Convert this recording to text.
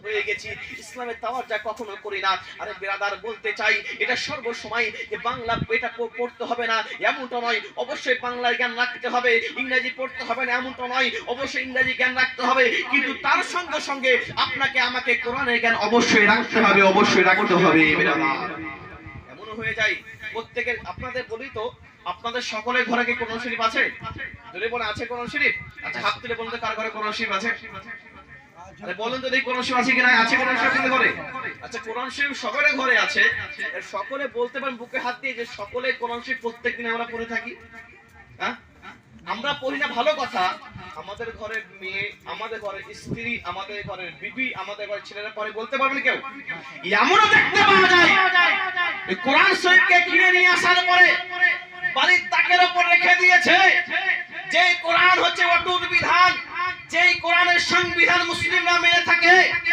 হয়ে গেছি, ইসলামের তাওয়াজ্জা কখনো করি না। আরে ব্রাদার, বলতে চাই এটা সর্বসময় যে বাংলা এটা পড়তে হবে না এমনটা নয়, অবশ্যই বাংলার জ্ঞান রাখতে হবে, ইংরেজি পড়তে হবে না এমনটা নয়, অবশ্যই ইংরেজি জ্ঞান রাখতে হবে, কিন্তু তার সঙ্গে সঙ্গে আপনাকে আমাকে কোরআনের জ্ঞান অবশ্যই রাখতে হবে, অবশ্যই রাখতে হবে ব্রাদার। এমনও হয়ে যায় প্রত্যেকের, আপনাদের বলি তো, আপনাদের সকলের ঘরে কি কোরআন শরীফ আছে? যদি বলে আছে কোরআন শরীফ, আচ্ছা হাত তুলে বলতে কার ঘরে কোরআন শরীফ আছে? আরে বলেন তো দেখি কোরআন শরীফ আছে কিনা? আছে কোরআন শরীফ আপনাদের ঘরে? আচ্ছা কোরআন শরীফ সকলের ঘরে আছে, সকলে বলতে পারেন বুকে হাত দিয়ে যে সকলে কোরআন শরীফ প্রত্যেকদিন আমরা পড়ে থাকি? হ্যাঁ, আমরা পড়ি না ভালো কথা, আমাদের ঘরের মেয়ে, আমাদের ঘরের স্ত্রী, আমাদের ঘরের বিবি, আমাদের ঘরের ছেলেরা পড়ে, বলতে পারবেন কেউ? এমনও দেখতে পাওয়া যায় কোরআন শরীফকে কিনে নিয়ে আসার পরে বাড়ির তাকের উপর রেখে দিয়েছে, যে কোরআন হচ্ছে অটুট বিধান, যেই কোরআনের সংবিধান মুসলিমরা মেনে থাকে।